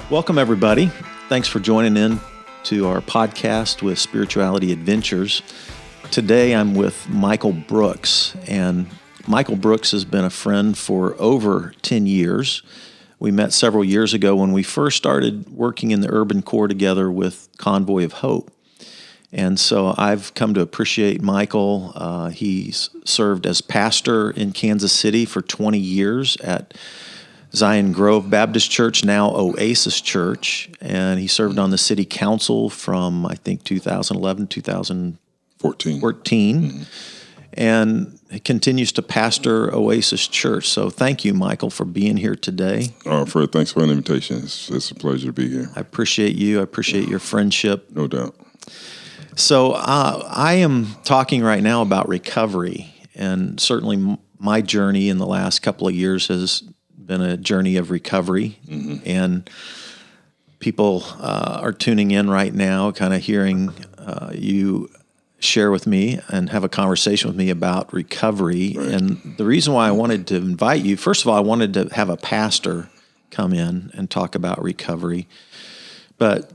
Welcome, everybody. Thanks for joining in to our podcast with Spirituality Adventures. Today, I'm with Michael Brooks, and Michael Brooks has been a friend for over 10 years. We met several years ago when we first started working in the urban core together with Convoy of Hope. And so I've come to appreciate Michael. He's served as pastor in Kansas City for 20 years at Zion Grove Baptist Church, now Oasis Church, and he served on the city council from, I think, 2011, 2014, mm-hmm. and he continues to pastor Oasis Church. So thank you, Michael, for being here today. Fred, thanks for the invitation. It's a pleasure to be here. I appreciate you. I appreciate your friendship. No doubt. So I am talking right now about recovery, and certainly my journey in the last couple of years has been a journey of recovery, mm-hmm. and people are tuning in right now, kind of hearing you share with me and have a conversation with me about recovery. Right. And the reason why I wanted to invite you, first of all, I wanted to have a pastor come in and talk about recovery, but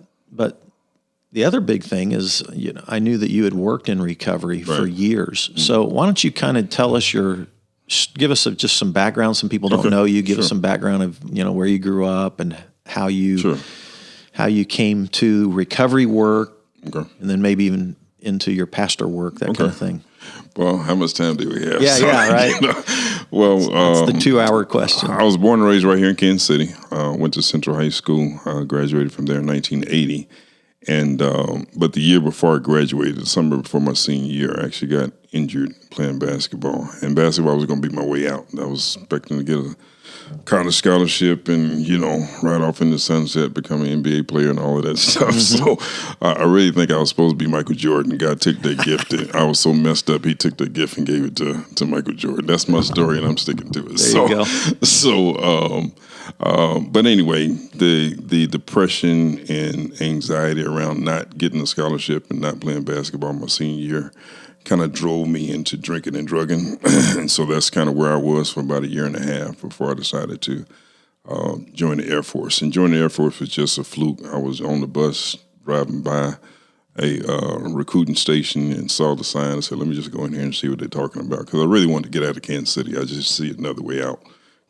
the other big thing is, I knew that you had worked in recovery right. for years. Mm-hmm. So why don't you kind of tell us give us just some background. Some people don't know you. Give us some background of where you grew up and how you came to recovery work, and then maybe even into your pastor work, that kind of thing. Well, how much time do we have? Yeah, right. Well, it's the 2-hour question. I was born and raised right here in Kansas City. Went to Central High School. Graduated from there in 1980. And but the year before I graduated, the summer before my senior year, I actually got injured playing basketball. And basketball was going to be my way out. I was expecting to get a college scholarship and, right off in the sunset, become an NBA player and all of that stuff. Mm-hmm. So I really think I was supposed to be Michael Jordan. God took that gift. And I was so messed up, he took that gift and gave it to Michael Jordan. That's my story, and I'm sticking to it. There you go. But anyway, the depression and anxiety around not getting a scholarship and not playing basketball my senior year kind of drove me into drinking and drugging. And so that's kind of where I was for about a year and a half before I decided to join the Air Force. And joining the Air Force was just a fluke. I was on the bus driving by a recruiting station and saw the sign and said, let me just go in here and see what they're talking about. Because I really wanted to get out of Kansas City. I just see another way out.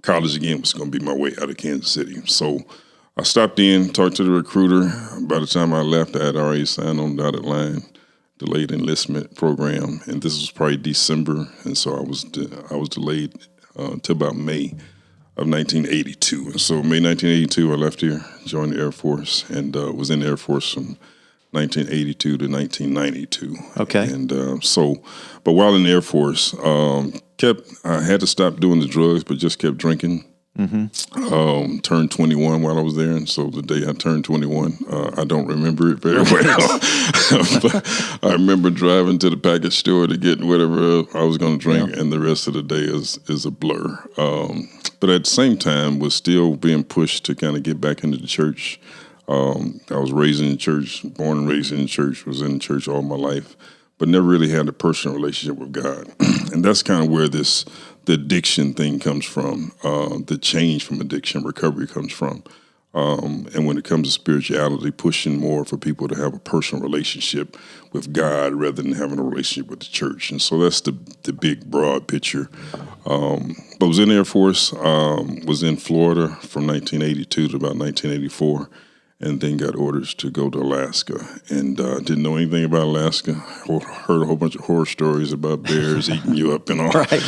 College, again, was going to be my way out of Kansas City. So I stopped in, talked to the recruiter. By the time I left, I had already signed on the dotted line, delayed enlistment program, and this was probably December, and so I was delayed till about May of 1982. And so May 1982, I left here, joined the Air Force, and was in the Air Force from 1982 to 1992. Okay. And but while in the Air Force, I had to stop doing the drugs, but just kept drinking. Mm-hmm. Turned 21 while I was there, and so the day I turned 21, I don't remember it very well. But I remember driving to the package store to get whatever I was going to drink, and the rest of the day is a blur. But at the same time, was still being pushed to kind of get back into the church. I was raised in the church, born and raised in the church, was in the church all my life, but never really had a personal relationship with God. And that's kind of where the addiction thing comes from, the change from addiction, recovery comes from. And when it comes to spirituality, pushing more for people to have a personal relationship with God rather than having a relationship with the church. And so that's the big, broad picture. But was in the Air Force, was in Florida from 1982 to about 1984. And then got orders to go to Alaska, and didn't know anything about Alaska. Heard a whole bunch of horror stories about bears eating you up and all. Right.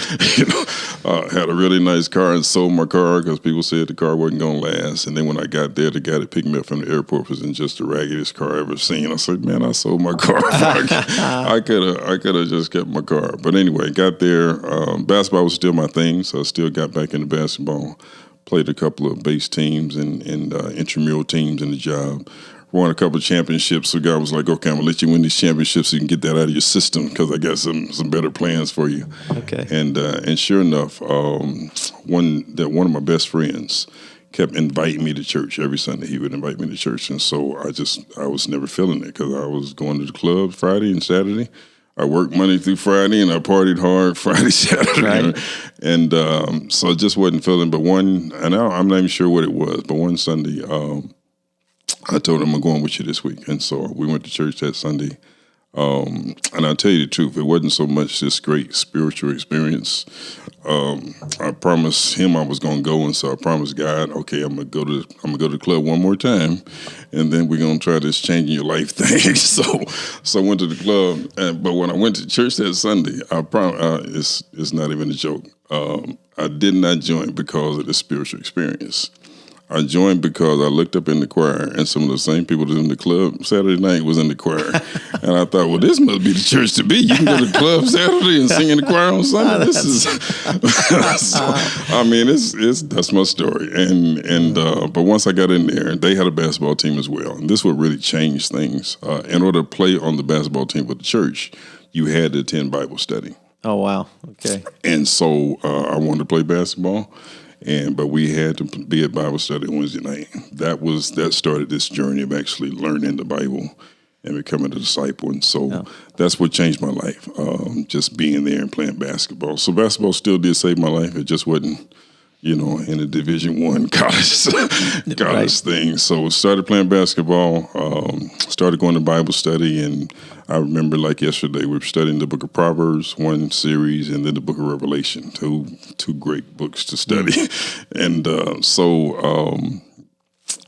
Had a really nice car and sold my car because people said the car wasn't going to last. And then when I got there, the guy that picked me up from the airport was in just the raggedest car I ever seen. I said, man, I sold my car. I could have just kept my car. But anyway, got there. Basketball was still my thing, so I still got back into basketball. Played a couple of base teams and intramural teams in the job. Won a couple of championships. So God was like, okay, I'm going to let you win these championships so you can get that out of your system because I got some better plans for you. Okay. And sure enough, one of my best friends kept inviting me to church. Every Sunday he would invite me to church. And so I was never feeling it because I was going to the club Friday and Saturday. I worked Monday through Friday, and I partied hard Friday, Saturday. Right. And so I just wasn't feeling. But I'm not even sure what it was, but one Sunday, I told him I'm going with you this week. And so we went to church that Sunday. And I'll tell you the truth, it wasn't so much this great spiritual experience. I promised him I was going to go, and so I promised God, okay, I'm gonna go to the club one more time, and then we're gonna try this changing your life thing. So I went to the club, but when I went to church that Sunday, I promise it's not even a joke. I did not join because of the spiritual experience. I joined because I looked up in the choir, and some of the same people that in the club Saturday night was in the choir. And I thought, well, this must be the church to be. You can go to the club Saturday and sing in the choir on Sunday. This is, that's my story. But once I got in there, they had a basketball team as well. And this would really change things. In order to play on the basketball team with the church, you had to attend Bible study. Oh, wow. Okay. And so I wanted to play basketball. But we had to be at Bible study Wednesday night. That started this journey of actually learning the Bible and becoming a disciple. And so that's what changed my life, just being there and playing basketball. So basketball still did save my life. It just wasn't, in a Division I college thing. So started playing basketball, started going to Bible study, and I remember like yesterday we were studying the book of Proverbs, one series, and then the book of Revelation, two great books to study. And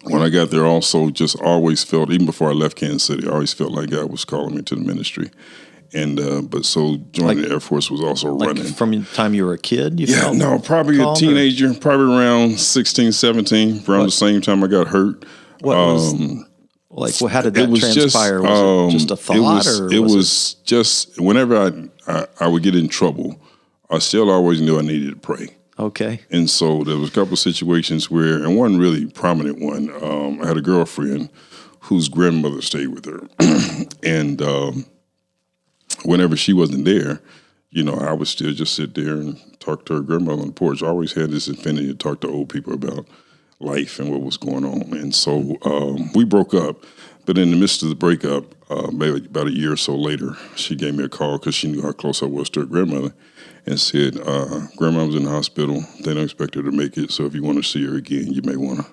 when I got there, also just always felt, even before I left Kansas City, I always felt like God was calling me to the ministry. And joining the Air Force was also running. From the time you were a kid? Probably a teenager, probably around 16, 17, around the same time I got hurt. How did that transpire? Was it just a thought? It was just, whenever I would get in trouble, I still always knew I needed to pray. Okay. And so there was a couple of situations where, and one really prominent one, I had a girlfriend whose grandmother stayed with her. And whenever she wasn't there, I would still just sit there and talk to her grandmother on the porch. I always had this affinity to talk to old people about life and what was going on. And so we broke up. But in the midst of the breakup, maybe about a year or so later, she gave me a call because she knew how close I was to her grandmother and said, Grandma was in the hospital. They don't expect her to make it. So if you want to see her again, you may want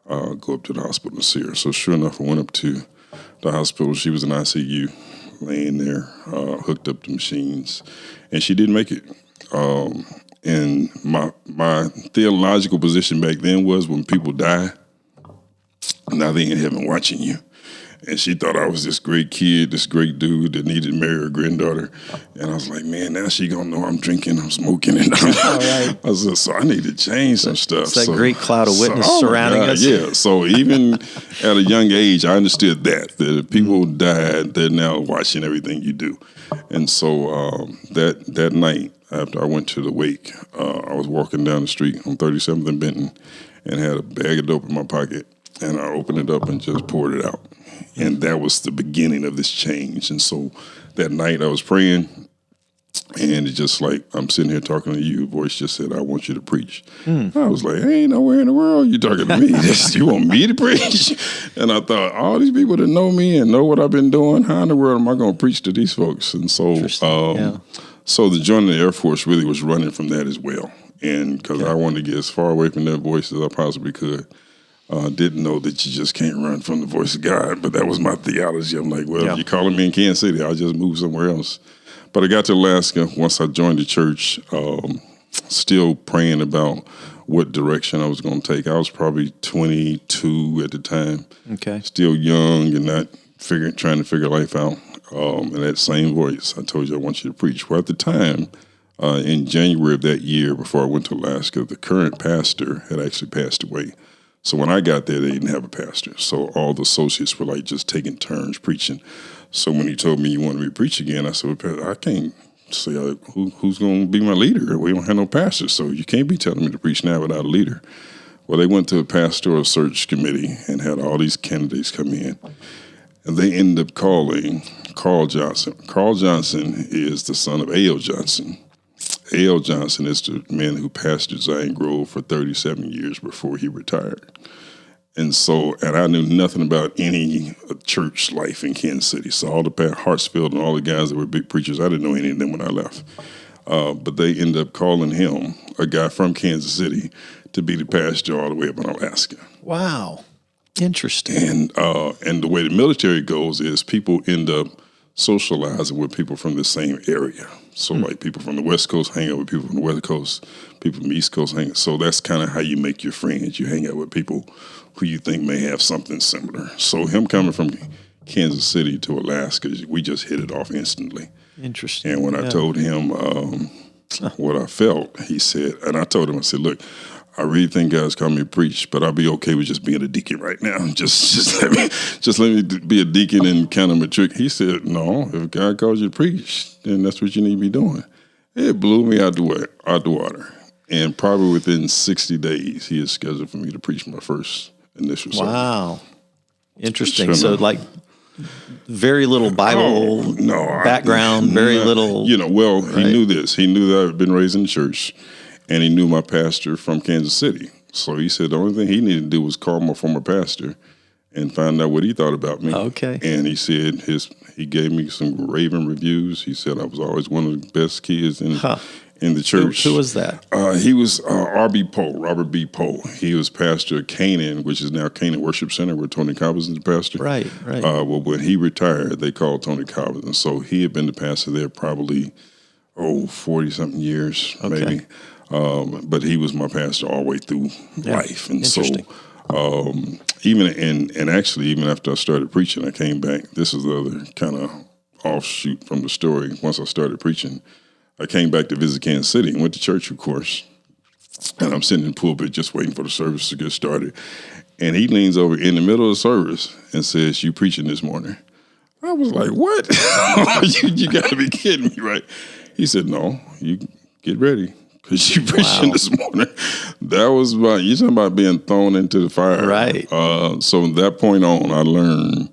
to go up to the hospital and see her. So sure enough, I went up to the hospital. She was in ICU, laying there, hooked up to machines, and she didn't make it. And my theological position back then was when people die, now they in heaven watching you. And she thought I was this great kid, this great dude that needed to marry her granddaughter. And I was like, man, now she gonna know I'm drinking, I'm smoking. And I said, so I need to change some stuff. It's that great cloud of witness surrounding us. Yeah, so even at a young age, I understood that if people died, they're now watching everything you do. And so that night, after I went to the wake, I was walking down the street on 37th and Benton and had a bag of dope in my pocket. And I opened it up and just poured it out. And that was the beginning of this change. And so that night I was praying, and it's just like, I'm sitting here talking to you, a voice just said, I want you to preach. I was like, ain't nowhere in the world you talking to me. You want me to preach? And I thought, all these people that know me and know what I've been doing, how in the world am I going to preach to these folks? And so so the joining the Air Force really was running from that as well. And because I wanted to get as far away from that voice as I possibly could. Didn't know that you just can't run from the voice of God, but that was my theology. I'm like, well, if you're calling me in Kansas City, I'll just move somewhere else. But I got to Alaska once I joined the church, still praying about what direction I was going to take. I was probably 22 at the time, still young and not trying to figure life out. And that same voice, I told you I want you to preach. Well, at the time, in January of that year, before I went to Alaska, the current pastor had actually passed away. So when I got there, they didn't have a pastor. So all the associates were like just taking turns preaching. So when he told me you want me to preach again, I said, I can't say who's going to be my leader. We don't have no pastor, so you can't be telling me to preach now without a leader. Well, they went to a pastoral search committee and had all these candidates come in. And they ended up calling Carl Johnson. Carl Johnson is the son of A.L. Johnson. A.L. Johnson is the man who pastored Zion Grove for 37 years before he retired. And I knew nothing about any church life in Kansas City. So all the Hartsfield and all the guys that were big preachers, I didn't know any of them when I left. But they ended up calling him, a guy from Kansas City, to be the pastor all the way up in Alaska. Wow. Interesting. And the way the military goes is people end up socializing with people from the same area. So like people from the West Coast hang out with people from the West Coast, people from the East Coast hang out. So that's kind of how you make your friends. You hang out with people who you think may have something similar. So him coming from Kansas City to Alaska, we just hit it off instantly. Interesting. And when I told him what I felt, he said, and I told him, I said, look, I really think God's called me to preach, but I'll be okay with just being a deacon right now. Just let me be a deacon and kind of matric. He said, no, if God calls you to preach, then that's what you need to be doing. It blew me out the water. And probably within 60 days, he is scheduled for me to preach my first initial sermon. Wow. Interesting. So like very little Bible background, very little. Well, right? He knew this. He knew that I had been raised in the church. And he knew my pastor from Kansas City. So he said the only thing he needed to do was call my former pastor and find out what he thought about me. Okay. And he said he gave me some raving reviews. He said I was always one of the best kids in the church. Who was that? He was R.B. Poe, Robert B. Poe. He was pastor of Canaan, which is now Canaan Worship Center, where Tony Cobbins is the pastor. Right. Well, when he retired, they called Tony Cobbins. And so he had been the pastor there probably, 40-something years, maybe. But he was my pastor all the way through life. And so even after I started preaching, I came back. This is the other kind of offshoot from the story. Once I started preaching, I came back to visit Kansas City and went to church, of course. And I'm sitting in the pulpit just waiting for the service to get started. And he leans over in the middle of the service and says, "You preaching this morning?" I was like, "What? you got to be kidding me, right?" He said, "No, you get ready. Because you preaching this morning." That was you're talking about being thrown into the fire. Right. So from that point on, I learned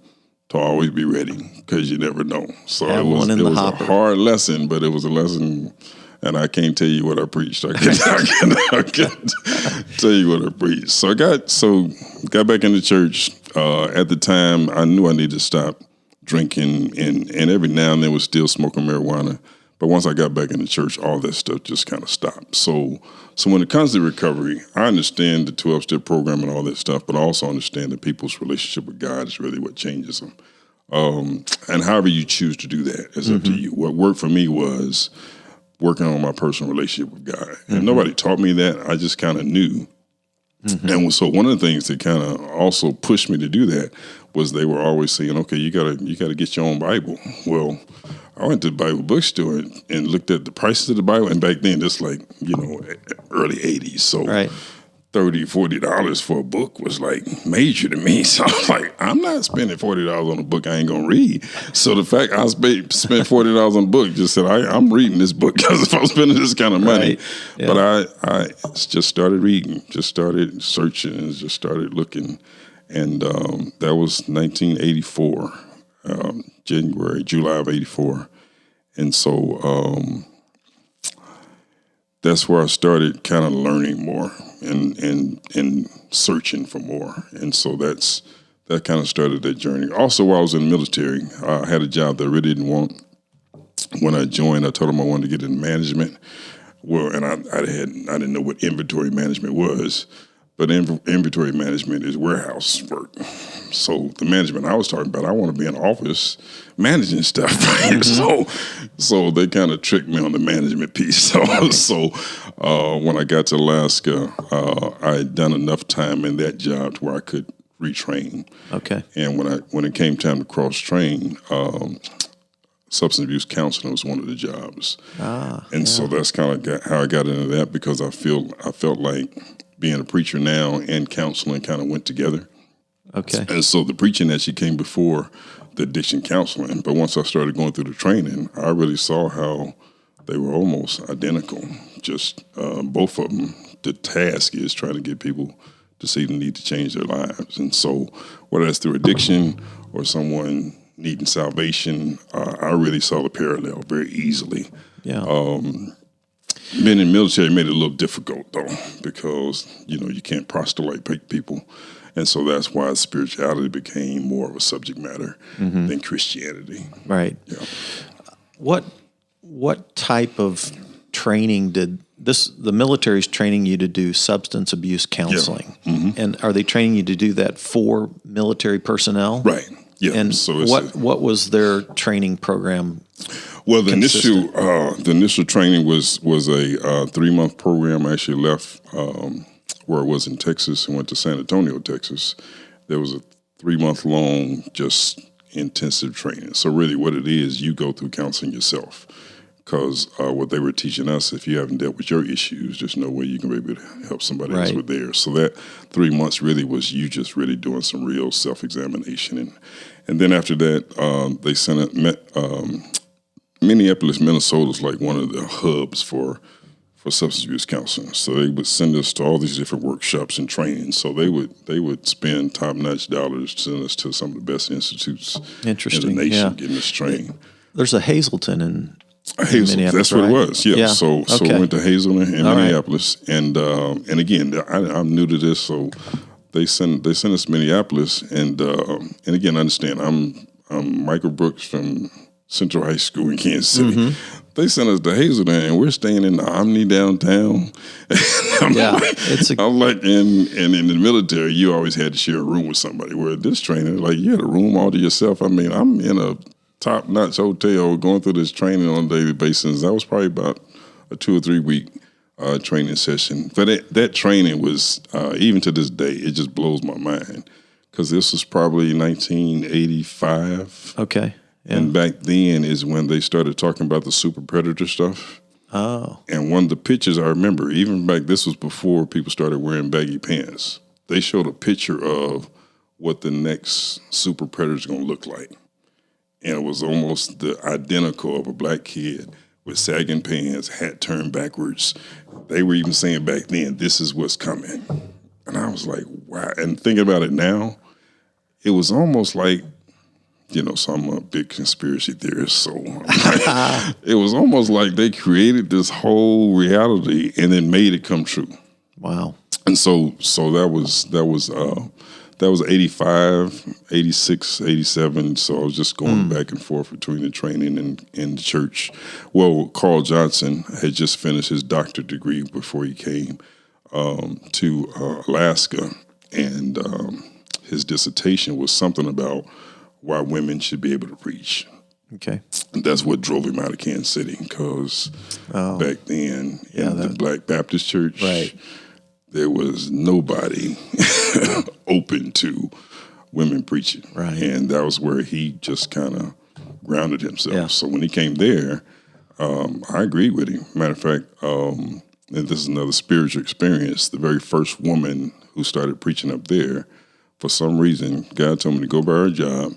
to always be ready because you never know. So it was a hard lesson, but it was a lesson, and I can't tell you what I preached. I can't tell you what I preached. So I got back into church. At the time, I knew I needed to stop drinking, and every now and then was still smoking marijuana. But once I got back into church, all that stuff just kind of stopped. So when it comes to recovery, I understand the 12-step program and all that stuff, but I also understand that people's relationship with God is really what changes them. And however you choose to do that is up to you. What worked for me was working on my personal relationship with God. And nobody taught me that. I just kind of knew. And so one of the things that kind of also pushed me to do that was they were always saying, okay, you gotta get your own Bible. Well, I went to the Bible bookstore and looked at the prices of the Bible, and back then, it's like, early 80s. So $30, $40 for a book was like major to me. So I was like, I'm not spending $40 on a book I ain't going to read. So the fact I spent $40 on a book just said, I'm reading this book because if I'm spending this kind of money. But I just started reading, just started searching, and just started looking. And that was 1984. July of 84. And so that's where I started kind of learning more and searching for more. And so that kind of started that journey. Also, while I was in the military, I had a job that I really didn't want. When I joined, I told them I wanted to get into management. Well, and I didn't know what inventory management was. But inventory management is warehouse work. So the management I was talking about, I want to be in office managing stuff. Right? So they kind of tricked me on the management piece. So when I got to Alaska, I had done enough time in that job to where I could retrain. Okay. And when it came time to cross train, substance abuse counseling was one of the jobs. So that's kind of how I got into that, because I felt like being a preacher now and counseling kind of went together. Okay. And so the preaching actually came before the addiction counseling. But once I started going through the training, I really saw how they were almost identical. Just both of them, the task is trying to get people to see the need to change their lives. And so whether that's through addiction or someone needing salvation, I really saw the parallel very easily. Yeah. Being in the military made it a little difficult, though, because, you can't proselyte people. And so that's why spirituality became more of a subject matter than Christianity. Right. Yeah. What type of training did this? The military's training you to do substance abuse counseling, and are they training you to do that for military personnel? Right. Yeah. And so what was their training program? Well, the initial training was a 3-month program. I actually left where I was in Texas and went to San Antonio, Texas. There was a 3-month long just intensive training. So really what it is, you go through counseling yourself, because what they were teaching us, if you haven't dealt with your issues, there's no way you can be able to help somebody else with theirs. So that 3 months really was you just really doing some real self-examination. And then after that, they sent it, Minneapolis, Minnesota is like one of the hubs for substance abuse counseling. So they would send us to all these different workshops and training. So they would spend top-notch dollars to send us to some of the best institutes in the nation getting us trained. There's a Hazleton in Minneapolis, that's what it was. Yeah. So I went to Hazleton in Minneapolis, and again, I'm new to this, so they sent us to Minneapolis, and again, understand I'm Michael Brooks from Central High School in Kansas City. They sent us to Hazleton, and we're staying in the Omni downtown. I'm like, and in the military, you always had to share a room with somebody. Where this training, like, you had a room all to yourself. I mean, I'm in a top-notch hotel going through this training on a daily basis. That was probably about a 2 or 3 week training session. But that training was, even to this day, it just blows my mind, because this was probably 1985. Okay. Yeah. And back then is when they started talking about the super predator stuff. Oh. And one of the pictures I remember, even back, this was before people started wearing baggy pants. They showed a picture of what the next super predator is going to look like. And it was almost the identical of a black kid with sagging pants, hat turned backwards. They were even saying back then, this is what's coming. And I was like, wow. And thinking about it now, it was almost like, so I'm a big conspiracy theorist, so it was almost like they created this whole reality and then made it come true. Wow. And so that was 85, 86, 87. So I was just going back and forth between the training and the church. Well, Carl Johnson had just finished his doctorate degree before he came to Alaska, and his dissertation was something about why women should be able to preach. Okay. And that's what drove him out of Kansas City, because back then in the Black Baptist Church, there was nobody open to women preaching. Right. And that was where he just kind of grounded himself. Yeah. So when he came there, I agreed with him. Matter of fact, and this is another spiritual experience, the very first woman who started preaching up there, for some reason, God told me to go by her job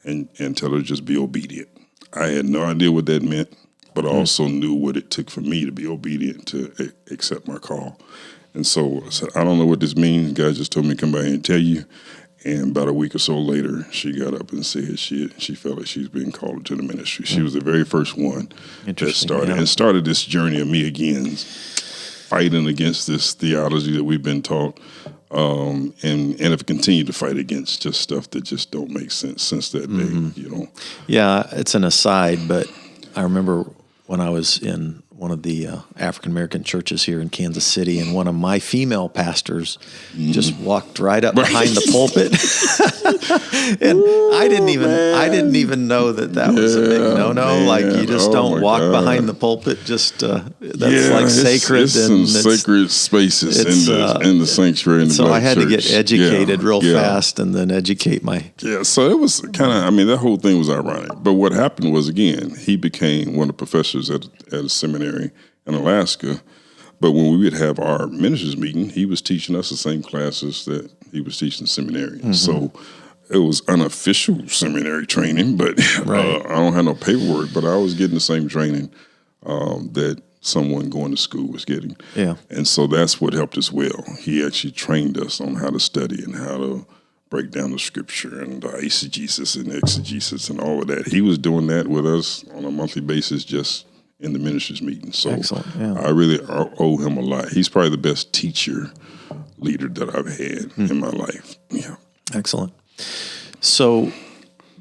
and tell her to just be obedient. I had no idea what that meant, but I also knew what it took for me to be obedient to accept my call. And so I said, I don't know what this means. God just told me to come by here and tell you. And about a week or so later, she got up and said she felt like she's being called to the ministry. She was the very first one that started. And started this journey of me again, fighting against this theology that we've been taught. And have continued to fight against just stuff that just don't make sense since that day, Yeah, it's an aside, but I remember when I was in one of the African-American churches here in Kansas City, and one of my female pastors just walked right up behind the pulpit. And I didn't even know that was a big no-no. Man. Like, you just don't walk behind the pulpit. Just that's like sacred. It's some sacred spaces in the sanctuary. In the so I had church. To get educated real fast, and then educate my. Yeah, so it was kind of. I mean, that whole thing was ironic. But what happened was, again, he became one of the professors at a seminary in Alaska. But when we would have our ministers meeting, he was teaching us the same classes that he was teaching seminary. Mm-hmm. So it was unofficial seminary training, but I don't have no paperwork, but I was getting the same training that someone going to school was getting. Yeah. And so that's what helped us well. He actually trained us on how to study and how to break down the scripture and eisegesis and exegesis and all of that. He was doing that with us on a monthly basis, just in the ministers' meeting. So I really owe him a lot. He's probably the best teacher, leader that I've had in my life. Yeah. Excellent. So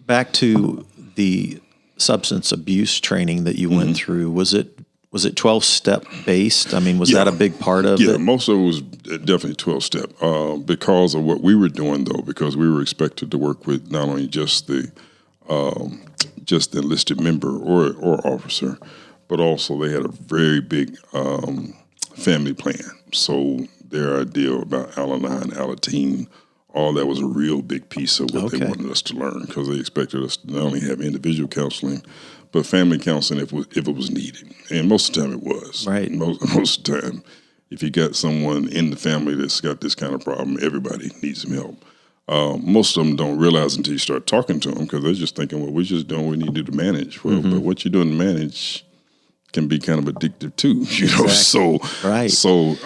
back to the substance abuse training that you went through, was it Was it 12-step based? I mean, was that a big part of it? Yeah, most of it was definitely 12-step because of what we were doing, though, because we were expected to work with not only just the enlisted member or officer, but also they had a very big family plan. So their idea about Al-Anon, Alateen, all that was a real big piece of what they wanted us to learn, because they expected us to not only have individual counseling, but family counseling if it was needed. And most of the time it was. Right. Most of the time, if you got someone in the family that's got this kind of problem, everybody needs some help. Most of them don't realize until you start talking to them, because they're just thinking, well, we're just doing what we need to do to manage. Well, but what you're doing to manage can be kind of addictive too, you know. Exactly. So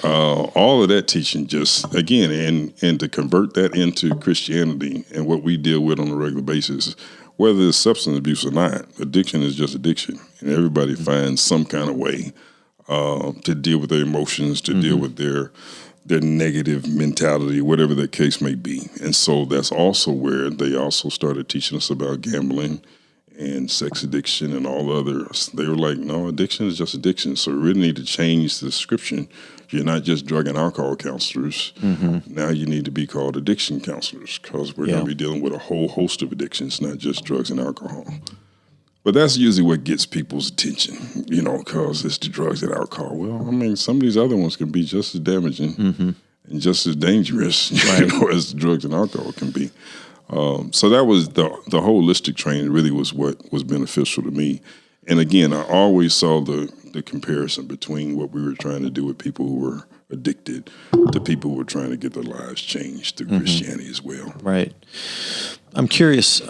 all of that teaching, just again, and to convert that into Christianity and what we deal with on a regular basis, whether it's substance abuse or not, addiction is just addiction, and everybody finds some kind of way to deal with their emotions, to deal with their negative mentality, whatever that case may be. And so that's also where they also started teaching us about gambling and sex addiction and all others. They were like, no, addiction is just addiction. So we really need to change the description. You're not just drug and alcohol counselors. Now you need to be called addiction counselors, because we're going to be dealing with a whole host of addictions, not just drugs and alcohol. But that's usually what gets people's attention, you know, because it's the drugs and alcohol. Well, I mean, some of these other ones can be just as damaging and just as dangerous, you know, as the drugs and alcohol can be. So that was the holistic training really was what was beneficial to me. And again, I always saw the comparison between what we were trying to do with people who were addicted to people who were trying to get their lives changed through Christianity as well. Right. I'm curious.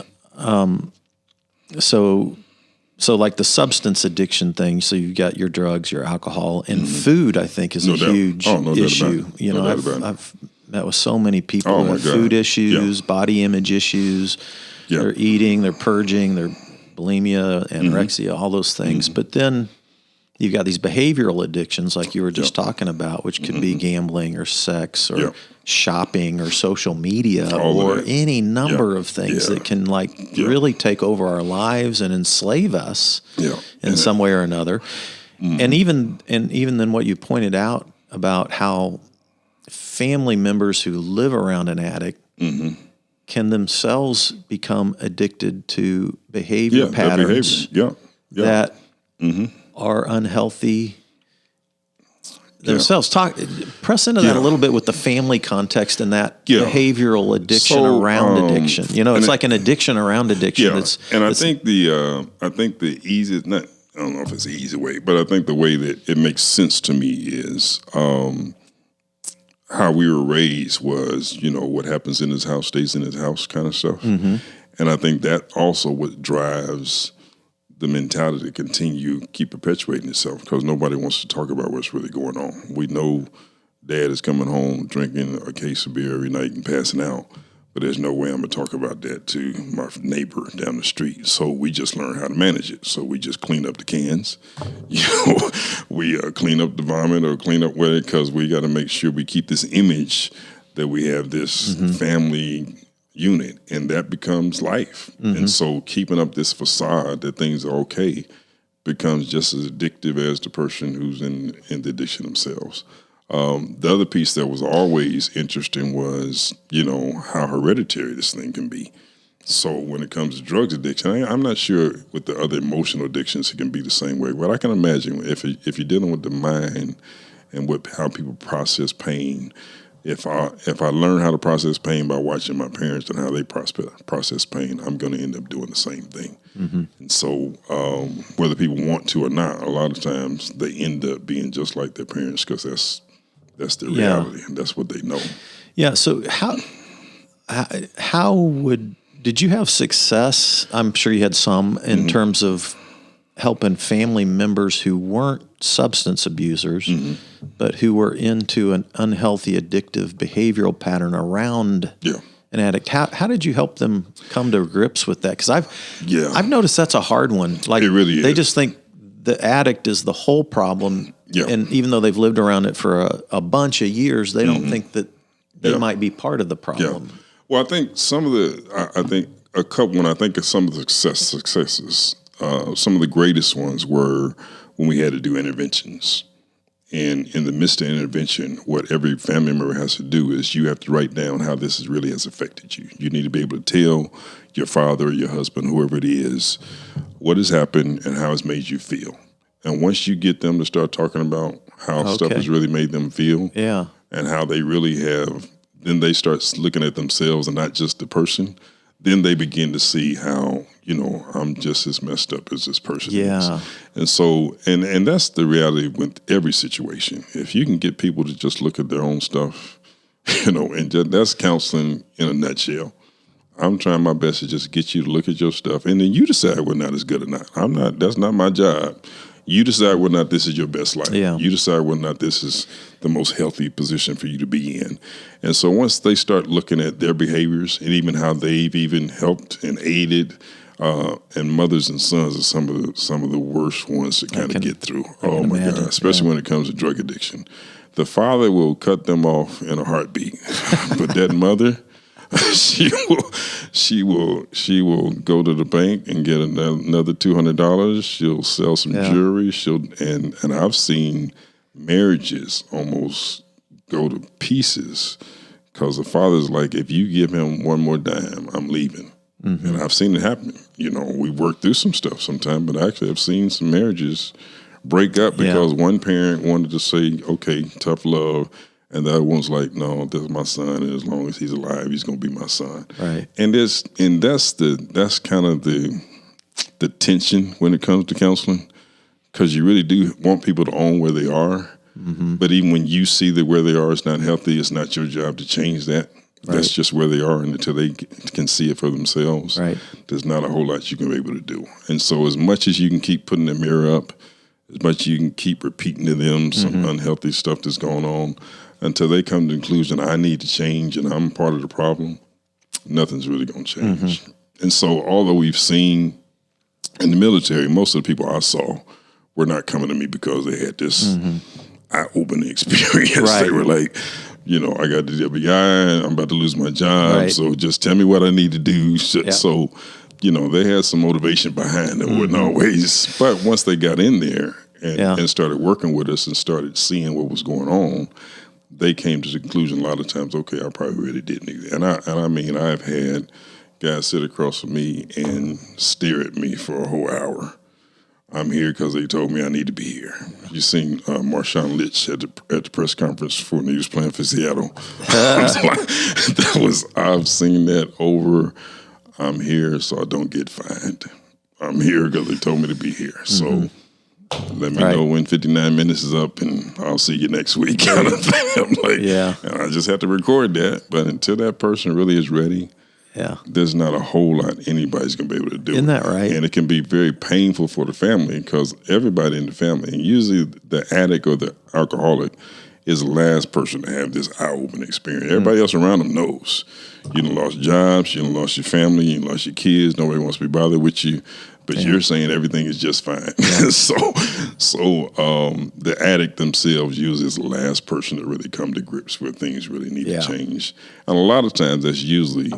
So like the substance addiction thing. So you've got your drugs, your alcohol, and food. I think is a huge issue. You know, I've met with so many people who have food issues, body image issues. They're eating, they're purging, they're bulimia, anorexia, all those things. But then you've got these behavioral addictions like you were just talking about, which could be gambling or sex or shopping or social media or any number of things that can really take over our lives and enslave us in some way or another. And even then what you pointed out about how family members who live around an addict can themselves become addicted to behavior patterns that are unhealthy themselves. Press into that a little bit with the family context and that behavioral addiction around addiction. You know, it's like an addiction around addiction. I think the easiest, I don't know if it's the easy way, but I think the way that it makes sense to me is how we were raised was, you know, what happens in his house stays in his house kind of stuff. And I think that also what drives the mentality to keep perpetuating itself, because nobody wants to talk about what's really going on. We know dad is coming home drinking a case of beer every night and passing out, but there's no way I'm going to talk about that to my neighbor down the street. So we just learn how to manage it. So we just clean up the cans, you know, we clean up the vomit or clean up with it, because we got to make sure we keep this image that we have this family unit, and that becomes life. And so keeping up this facade that things are okay becomes just as addictive as the person who's in the addiction themselves. The other piece that was always interesting was, you know, how hereditary this thing can be. So when it comes to drugs addiction, I'm not sure with the other emotional addictions it can be the same way. But I can imagine if you're dealing with the mind and how people process pain, if I learn how to process pain by watching my parents and how they process pain, I'm going to end up doing the same thing. And so whether people want to or not, a lot of times they end up being just like their parents, because that's their reality and that's what they know. Yeah. So did you have success? I'm sure you had some in terms of helping family members who weren't substance abusers, but who were into an unhealthy, addictive behavioral pattern around an addict. How did you help them come to grips with that? Because I've noticed that's a hard one. Like, it really is. They just think the addict is the whole problem, and even though they've lived around it for a bunch of years, they don't think that they might be part of the problem. Well, I think when I think of some of the successes, some of the greatest ones were when we had to do interventions. And in the midst of intervention, what every family member has to do is you have to write down how this really has affected you. You need to be able to tell your father or your husband, whoever it is, what has happened and how it's made you feel. And once you get them to start talking about how stuff has really made them feel and how they really have, then they start looking at themselves and not just the person. Then they begin to see how, I'm just as messed up as this person is. And so, and that's the reality with every situation. If you can get people to just look at their own stuff, and that's counseling in a nutshell. I'm trying my best to just get you to look at your stuff, and then you decide whether or not it's good or not. That's not my job. You decide whether or not this is your best life. You decide whether or not this is the most healthy position for you to be in. And so once they start looking at their behaviors and even how they've even helped and aided, and mothers and sons are some of the worst ones to kind of get through. Oh my God, especially when it comes to drug addiction. The father will cut them off in a heartbeat, but that mother, she will go to the bank and get another $200. She'll sell some jewelry. And I've seen marriages almost go to pieces because the father's like, if you give him one more dime, I'm leaving. And I've seen it happen. We work through some stuff sometimes, but actually I've seen some marriages break up because one parent wanted to say, okay, tough love. And the other one's like, no, this is my son, and as long as he's alive, he's going to be my son. Right. And that's kind of the tension when it comes to counseling, because you really do want people to own where they are. But even when you see that where they are is not healthy, it's not your job to change that. That's just where they are, and until they can see it for themselves, there's not a whole lot you can be able to do. And so as much as you can keep putting the mirror up, as much as you can keep repeating to them some unhealthy stuff that's going on, until they come to the conclusion, I need to change and I'm part of the problem, nothing's really going to change. And so although we've seen in the military, most of the people I saw were not coming to me because they had this eye-opening experience. They were like, I got the WI, I'm about to lose my job, so just tell me what I need to do. So, they had some motivation behind it. Wouldn't always, but once they got in there and started working with us and started seeing what was going on, they came to the conclusion a lot of times, okay, I probably really did need it. And I mean, I've had guys sit across from me and stare at me for a whole hour. I'm here because they told me I need to be here. You seen Marshawn Lynch at the press conference when he was playing for Seattle. I've seen that over. I'm here so I don't get fined. I'm here because they told me to be here. So let me know when 59 minutes is up, and I'll see you next week. Kind of thing. I'm like, and I just have to record that. But until that person really is ready, there's not a whole lot anybody's going to be able to do. Isn't that right? And it can be very painful for the family because everybody in the family, and usually the addict or the alcoholic, is the last person to have this eye-opening experience. Everybody else around them knows. You done lost jobs, you done lost your family, you done lost your kids, nobody wants to be bothered with you, but you're saying everything is just fine. So the addict themselves usually is the last person to really come to grips where things really need to change. And a lot of times that's usually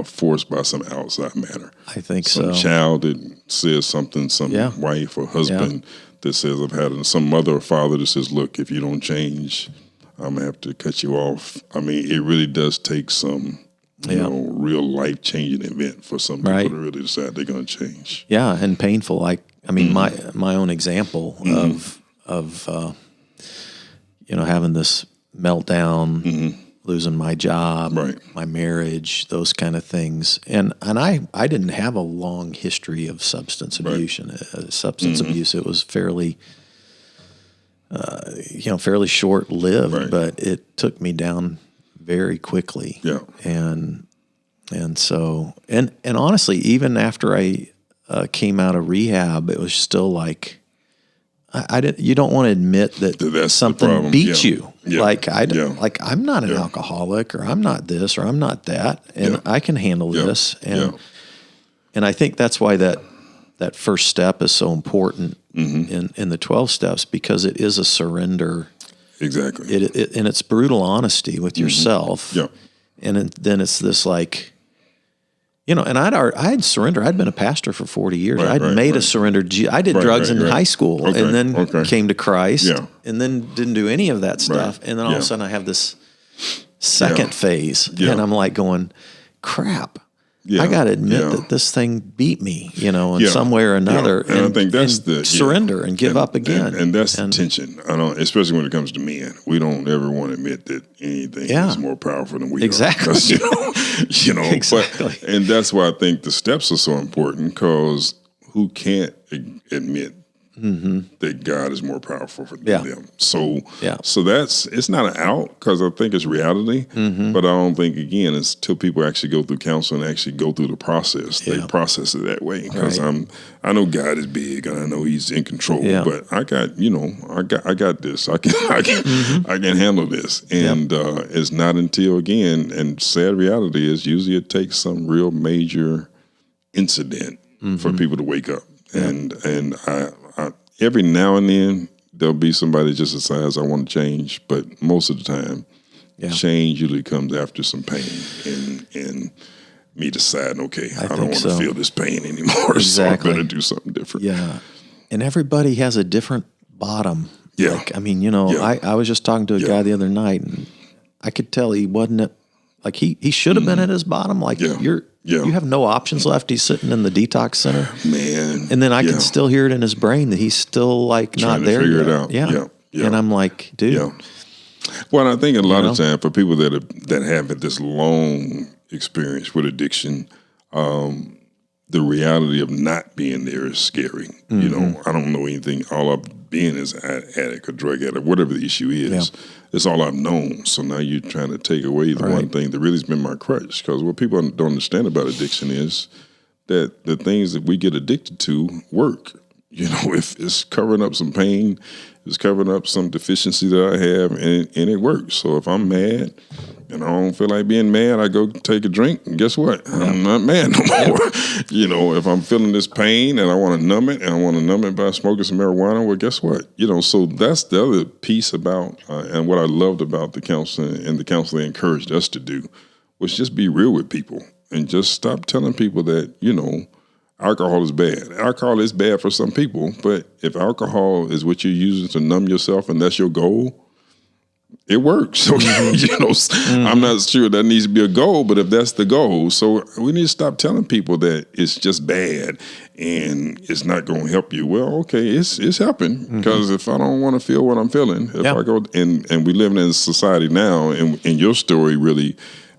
forced by some outside matter. I think some child that says something, some wife or husband that says, I've had some mother or father that says, look, if you don't change, I'm going to have to cut you off. I mean, it really does take some, real life-changing event for some people to really decide they're going to change. Yeah, and painful. I mean, my own example of having this meltdown, losing my job, my marriage, those kind of things. And I didn't have a long history of substance abuse. Abuse. It was fairly short-lived, but it took me down very quickly. Yeah. And so honestly, even after I came out of rehab, it was still like you don't want to admit that something beat you. Yeah. Like I'm not an alcoholic, or I'm not this, or I'm not that, and I can handle this. And I think that's why that first step is so important in the 12 steps, because it is a surrender. Exactly. And it's brutal honesty with yourself. Yeah. And then it's this like, And I had surrendered. I'd been a pastor for 40 years. Right, I'd made a surrender. I did drugs in high school and then came to Christ and then didn't do any of that stuff. And then all of a sudden I have this second phase and I'm like going, crap. I got to admit that this thing beat me, in some way or another. And I think that's the surrender and give up again. And that's the tension. I don't, especially when it comes to men. We don't ever want to admit that anything is more powerful than we are. Exactly. Exactly. And that's why I think the steps are so important, because who can't admit that God is more powerful than them. So that's, it's not an out, because I think it's reality, but I don't think, again, it's till people actually go through counseling and actually go through the process. They process it that way, because I know God is big and I know He's in control, but I got, I got this. I can handle this. And it's not until, again, and sad reality is usually it takes some real major incident for people to wake up. And I every now and then there'll be somebody that just decides I want to change, but most of the time, change usually comes after some pain and me deciding, okay, I don't want to feel this pain anymore, so I better do something different. Yeah, and everybody has a different bottom. Yeah, like, I mean, I was just talking to a guy the other night, and I could tell he wasn't like he should have been at his bottom. Like you have no options left. He's sitting in the detox center, man, and then I can still hear it in his brain that he's still like trying not there to figure yet. it out. Yeah. And I'm like, dude. Yeah. Well, I think a lot of time for people that have this long experience with addiction, the reality of not being there is scary. I don't know anything. All I've been is an addict or drug addict, whatever the issue is. It's all I've known. So now you're trying to take away the one thing that really has been my crutch. Because what people don't understand about addiction is that the things that we get addicted to work. If it's covering up some pain, it's covering up some deficiency that I have, and it works. So if I'm mad and I don't feel like being mad, I go take a drink, and guess what? I'm not mad no more. If I'm feeling this pain and I want to numb it, and I want to numb it by smoking some marijuana, well, guess what? So that's the other piece about, and what I loved about the counseling, and the counseling encouraged us to do, was just be real with people and just stop telling people that, alcohol is bad. Alcohol is bad for some people, but if alcohol is what you're using to numb yourself and that's your goal, it works. I'm not sure that needs to be a goal, but if that's the goal, so we need to stop telling people that it's just bad and it's not going to help you. Well, okay, it's helping, because if I don't want to feel what I'm feeling, if I go and we live in a society now, and your story really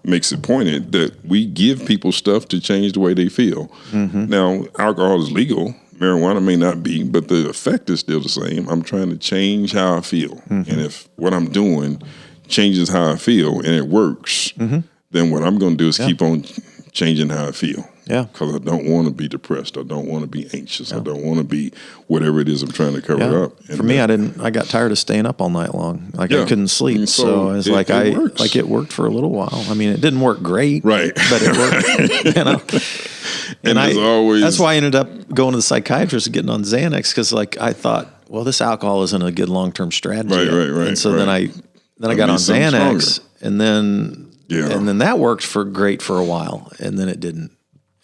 makes it pointed that we give people stuff to change the way they feel. Now, alcohol is legal. Marijuana may not be, but the effect is still the same. I'm trying to change how I feel. And if what I'm doing changes how I feel and it works, then what I'm going to do is keep on changing how I feel. Yeah. Because I don't want to be depressed. I don't want to be anxious. I don't want to be whatever it is I'm trying to cover up. And for me, I got tired of staying up all night long. Like I couldn't sleep. So it's like it worked for a little while. I mean, it didn't work great. Right. But it worked. And that's why I ended up going to the psychiatrist and getting on Xanax, because I thought, well, this alcohol isn't a good long-term strategy. Right. And so then I got on Xanax, and then that worked great for a while, and then it didn't.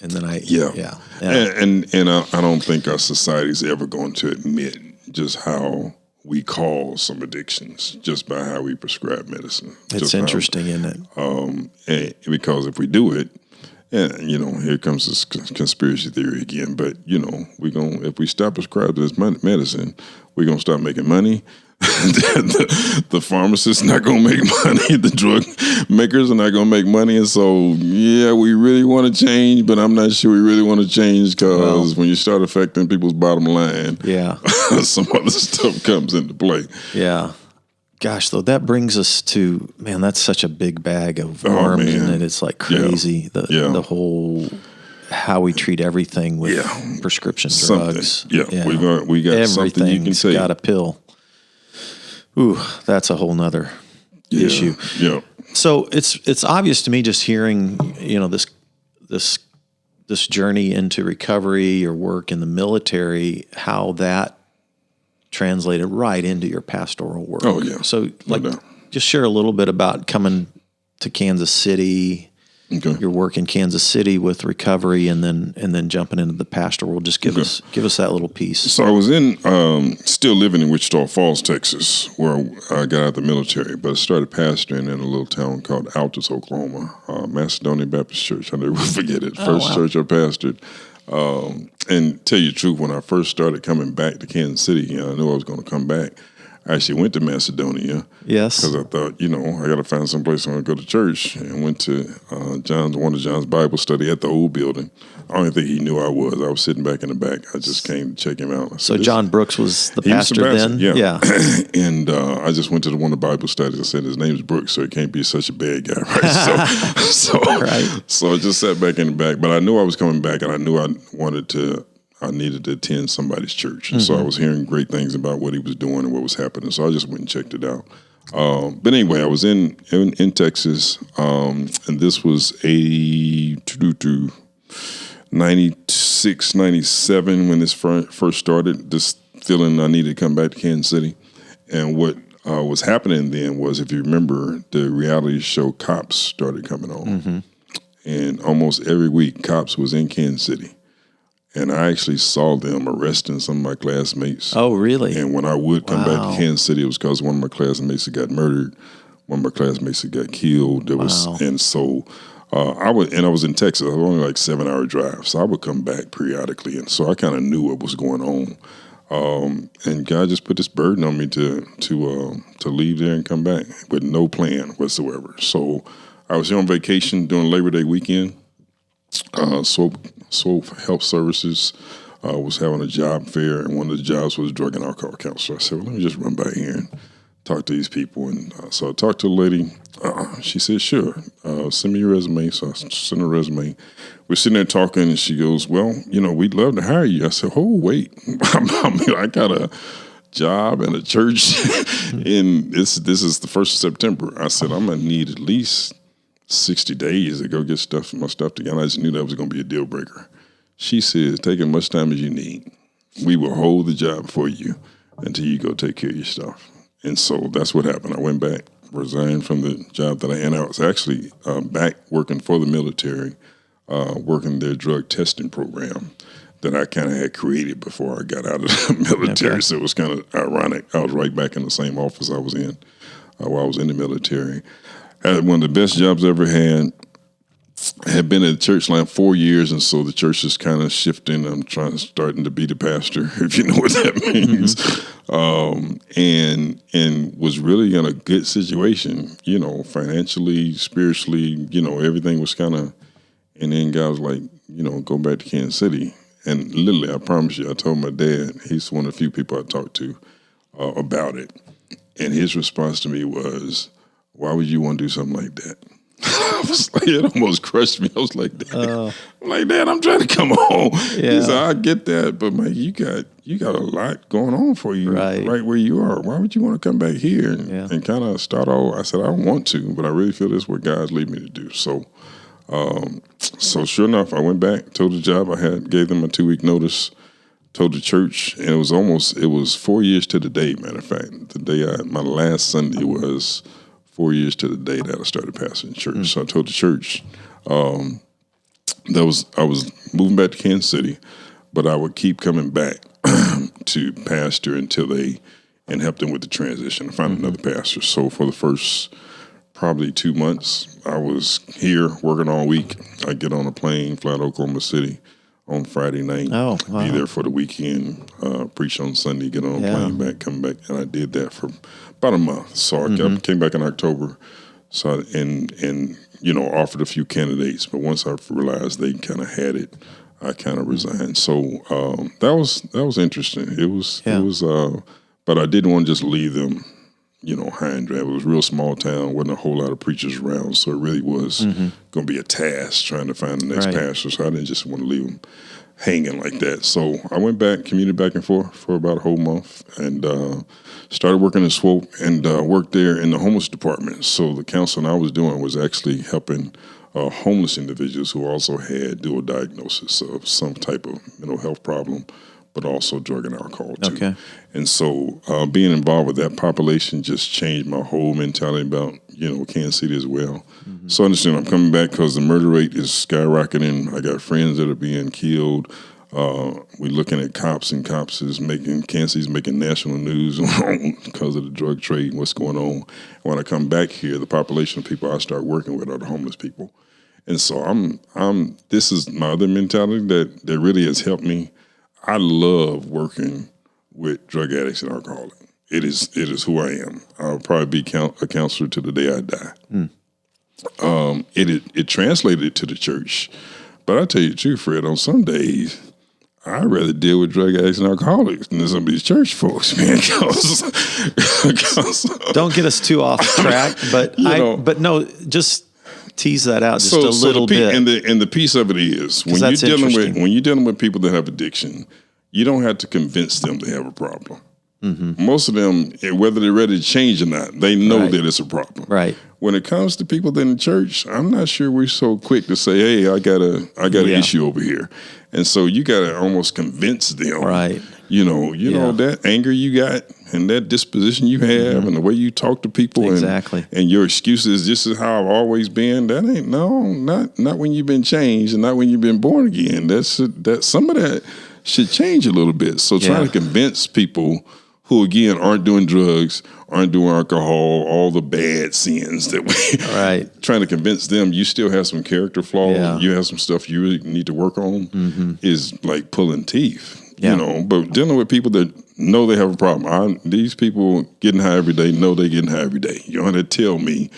And then And I don't think our society's ever going to admit just how we cause some addictions just by how we prescribe medicine. It's interesting, isn't it? Because if we do it, and here comes this conspiracy theory again. But if we stop prescribing this medicine, we're gonna stop making money. the pharmacist's not gonna make money. The drug makers are not gonna make money. And so, we really want to change, but I'm not sure we really want to change, because when you start affecting people's bottom line, some other stuff comes into play. Yeah. Gosh, though, that brings us to, man, that's such a big bag of worms, isn't it? It's like crazy. The whole, how we treat everything with prescription drugs. We got something you can say. Got a pill. Ooh, that's a whole nother issue. Yeah. So it's obvious to me, just hearing, this journey into recovery, your work in the military, how that translated right into your pastoral work. Oh, yeah. So, just share a little bit about coming to Kansas City Okay. your work in Kansas City with recovery, and then jumping into the pastor world. Just give us that little piece. So I was still living in Wichita Falls, Texas, where I got out of the military, but I started pastoring in a little town called Altus, Oklahoma, Macedonia Baptist Church. I never forget it. First church I pastored. And tell you the truth, when I first started coming back to Kansas City, I knew I was going to come back. I actually went to Macedonia. Yes. Because I thought, I got to find some place I'm going to go to church. And went to one of John's Bible study at the old building. I don't think he knew I was. I was sitting back in the back. I just came to check him out. So John Brooks was the pastor then? Yeah. And I just went to one of the Bible studies. I said, his name's Brooks, so he can't be such a bad guy, right? So I just sat back in the back. But I knew I was coming back, and I knew I needed to attend somebody's church. And so I was hearing great things about what he was doing and what was happening. So I just went and checked it out. But anyway, I was in Texas, and this was 96, 97 when this first started, this feeling I needed to come back to Kansas City. And what was happening then was, if you remember, the reality show Cops started coming on. And almost every week, Cops was in Kansas City. And I actually saw them arresting some of my classmates. Oh, really? And when I would come back to Kansas City, it was because one of my classmates had got murdered, one of my classmates had got killed. And so I was in Texas. I was only like 7-hour drive, so I would come back periodically, and so I kind of knew what was going on. And God just put this burden on me to leave there and come back with no plan whatsoever. So I was here on vacation during Labor Day weekend. Swope Health Services was having a job fair, and one of the jobs was drug and alcohol counselor. I said, well, let me just run by here and talk to these people. And so I talked to the lady. She said, sure, send me your resume. So I sent her a resume. We're sitting there talking, and she goes, well, we'd love to hire you. I said, oh, wait. I got a job and a church, and this is the 1st of September. I said, I'm going to need at least 60 days to go get my stuff together. I just knew that was going to be a deal breaker. She said, take as much time as you need. We will hold the job for you until you go take care of your stuff. And so that's what happened. I went back, resigned from the job that I had. I was actually back working for the military, working their drug testing program that I kind of had created before I got out of the military. Okay. So it was kind of ironic. I was right back in the same office I was in while I was in the military. I had one of the best jobs I ever had. I had been at the church line 4 years, and so the church is kind of shifting. I'm starting to be the pastor, if you know what that means. And was really in a good situation, financially, spiritually, everything was kind of, and then God was like, go back to Kansas City. And literally, I promise you, I told my dad, he's one of the few people I talked to about it. And his response to me was, why would you want to do something like that? I was like, it almost crushed me. I was like, Dad, Dad, I'm trying to come home. Yeah. He said, I get that, but Mike, you got a lot going on for you right where you are. Why would you want to come back here and kind of start all? I said, I don't want to, but I really feel this is what God's leading me to do. So, sure enough, I went back, told the job gave them a 2-week notice, told the church, and it was 4 years to the day. Matter of fact, the day my last Sunday was 4 years to the day that I started pastoring church. So I told the church I was moving back to Kansas City, but I would keep coming back to pastor and help them with the transition and find another pastor. So for the first probably 2 months, I was here working all week. I'd get on a plane, fly to Oklahoma City on Friday night, be there for the weekend, preach on Sunday, get on a plane back, come back. And I did that for about a month. So I came back in October, so and offered a few candidates. But once I realized they kind of had it, I kind of resigned. So that was interesting. It was, but I didn't want to just leave them, high and dry. It was a real small town, wasn't a whole lot of preachers around, so it really was going to be a task trying to find the next pastor. So I didn't just want to leave them hanging like that. So I went back, commuted back and forth for about a whole month, and started working in Swope and worked there in the homeless department. So the counseling I was doing was actually helping homeless individuals who also had dual diagnosis of some type of mental health problem, but also drug and alcohol too. Okay. And so being involved with that population just changed my whole mentality about, Kansas City as well. So I understand I'm coming back because the murder rate is skyrocketing. I got friends that are being killed. We're looking at cops, and cops is Kansas making national news because of the drug trade and what's going on. When I come back here, the population of people I start working with are the homeless people. And so this is my other mentality that really has helped me. I love working with drug addicts and alcoholics. It is who I am. I'll probably be a counselor to the day I die. It translated to the church, but I tell you the truth, Fred, on some days, I'd rather deal with drug addicts and alcoholics than some of these church folks, man. Don't get us too off track, but no, just tease that out just a little bit. And the piece of it is when you're dealing with people that have addiction, you don't have to convince them they have a problem. Mm-hmm. Most of them, whether they're ready to change or not, they know that it's a problem. Right. When it comes to people in the church, I'm not sure we're so quick to say, "Hey, I got an issue over here," and so you got to almost convince them. Right. You know that anger you got and that disposition you have and the way you talk to people. Exactly. And your excuses, this is how I've always been. That ain't not when you've been changed and not when you've been born again. That some of that should change a little bit. So trying to convince people who, again, aren't doing drugs, aren't doing alcohol, all the bad sins that we trying to convince them you still have some character flaws, you have some stuff you really need to work on, is like pulling teeth. But dealing with people that know they have a problem. These people getting high every day know they getting high every day. You don't have to tell me,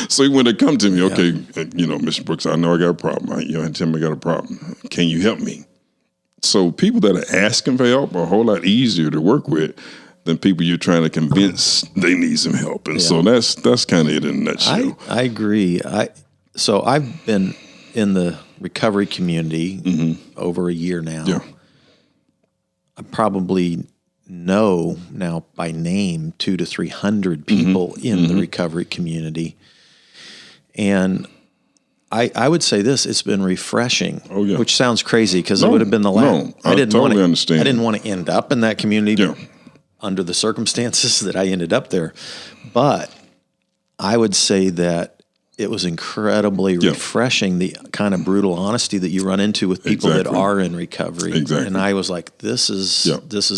So when they come to me, okay, Mr. Brooks, I know I got a problem. You don't have to tell me I got a problem. Can you help me? So people that are asking for help are a whole lot easier to work with than people you're trying to convince they need some help. And so that's kind of it in a nutshell. I agree. So I've been in the recovery community over a year now. Yeah. I probably know now by name 200 to 300 people in the recovery community. And I would say this, it's been refreshing, which sounds crazy because it would have been the last. I totally understand. I didn't want to end up in that community under the circumstances that I ended up there. But I would say that it was incredibly refreshing, the kind of brutal honesty that you run into with people that are in recovery. Exactly. And I was like, this is